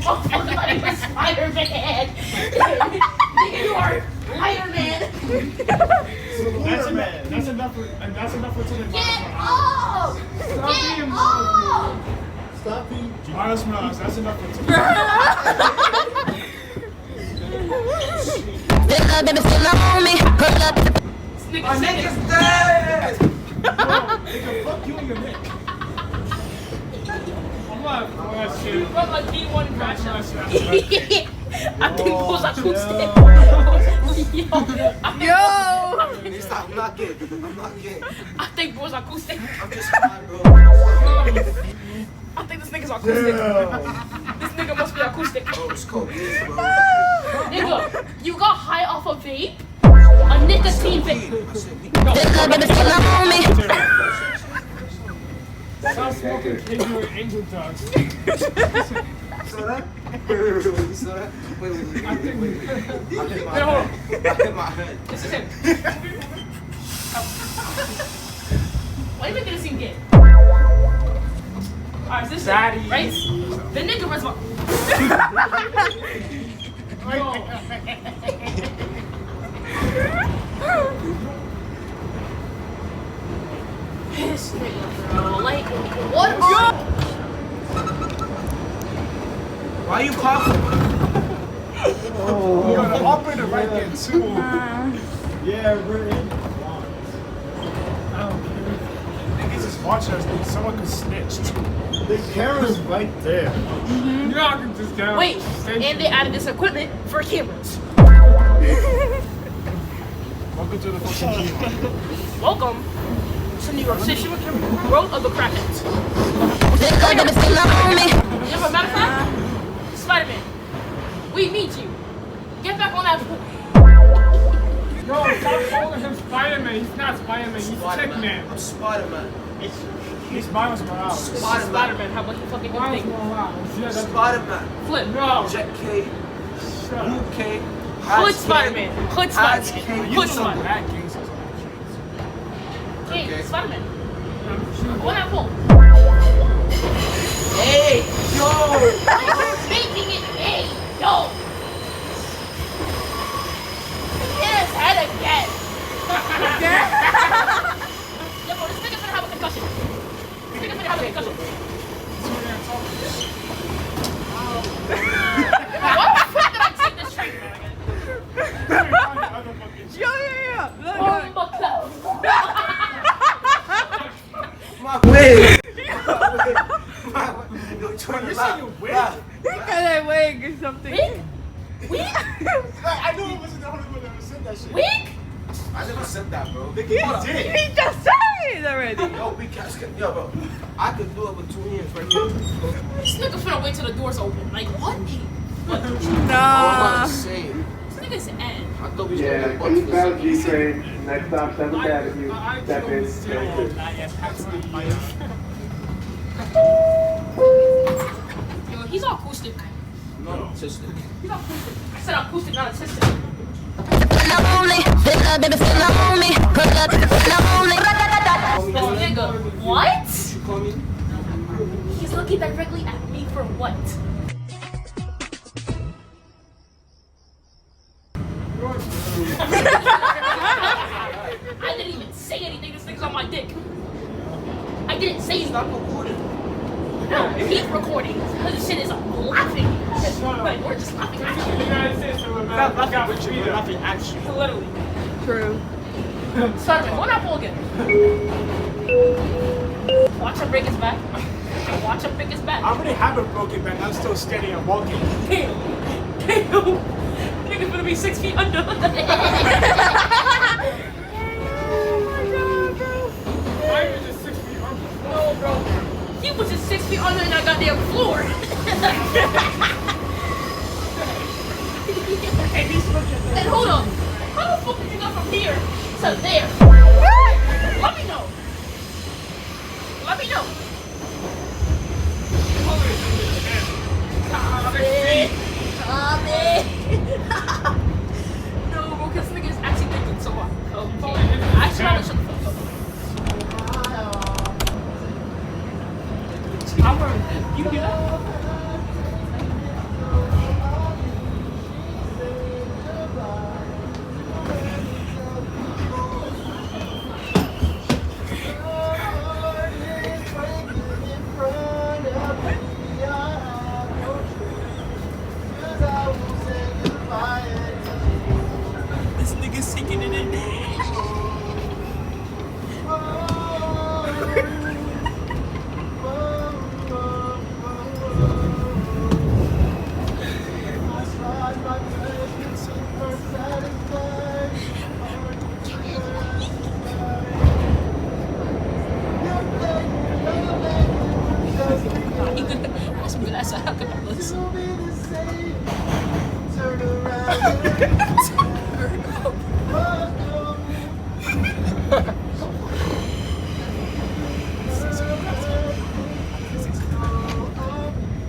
Motherfucker, like you're Spider-Man. You are Spider-Man. That's enough. That's enough for today. Get off! Get off! Stop being Miles Morales. That's enough for today. Baby, still on me. Pull up. My neck is dead! Nigga, fuck you and your neck. I'm not. You brought my D1 crash out. I think Bulls acoustic. Yo! Stop, I'm not gay. I'm not gay. I think Bulls acoustic. I'm just high, bro. I think this nigga's acoustic. This nigga must be acoustic. Oh, it's cold, bro. Nigga, you got high off a vape? A nicotine vape. Baby, still on me. Stop smoking angel dogs. You saw that? You saw that? Wait. I hit my head. I hit my head. This is him. Why are you making it seem gay? Alright, is this Daddy. it? Right? The nigga was my... Yo. This nigga, bro. Like, what? Why are you coughing? Yo, the operator right there too. Yeah, we're in. I don't care. Niggas just watching us. Someone could snitch. The camera's right there. You know I can just down. Wait, and they added this equipment for cameras. Welcome to the fucking key. Welcome to New York City, road of the crackheads. Baby, still on me. You know, a matter of fact, Spider-Man, we need you. Get back on that. No, stop calling him Spider-Man. He's not Spider-Man. He's Stickman. I'm Spider-Man. He's Miles Morales. Spider-Man, how much you fucking Miles think? Morales. Yeah, that's Spider-Man. Flip. no. Jet K. Shut Blue up. K. Hood Spider-Man. Hood Spider-Man. You Hood some Spider-Man. bad gangsters. Hey, Okay. Spider-Man. Go that phone. Hey, yo. You're making it. Hey, yo. Hit his head again. Yo, bro, this nigga's gonna have a concussion. This nigga's gonna have a concussion. Why the fuck did I take this train? Yeah. My wig. Yo, turn You it say up. you wig? Laugh. Got that wig or something. Wig? Wig? I knew it wasn't the only one that ever said that shit. Wig? I never said that, bro. He He just said it already. Yo, we can't skip. Yo, bro. I could do it with 2 hands right here. This nigga finna wait till the doors open. Like, what? What? What Nah. I'm saying. This nigga's an end. I thought we was Yeah, gonna get eastbound bucks G train, next stop 7th Avenue, step in, exit. Yo, he's acoustic. No, sister. He's acoustic. I said acoustic, not autistic. Still on me. Baby, still on me. Pull up. Still on me. This nigga, what? You call me? He's looking directly at me for what? I didn't even say anything. This nigga's on my dick. I didn't say Stop anything. recording. No, he's recording. This shit is laughing. Like, we're just laughing at you. Not laughing with you, we're laughing at you. Literally. True. Spider-Man, go that ball again. Watch him break his back. Watch him break his back. I already have a broken back. I'm still steady and walking. Damn. Nigga's gonna be 6 feet under. Why are you just 6 feet under? No, bro. He was just 6 feet under in that goddamn floor. And hold on. How the fuck did you go from here to there? Let me know. Let me know. Stop it. Stop it. No, bro, because this nigga is actually thinking so hard. Okay. Actually, I'm gonna shut the fuck up. I'm wearing, you do that? That's some good ass acapellas.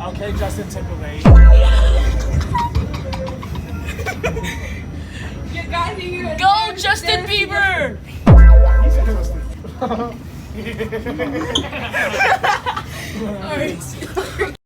Okay, Justin Timberlake. You got here. Go, Justin Bieber! He said Justin. Alright.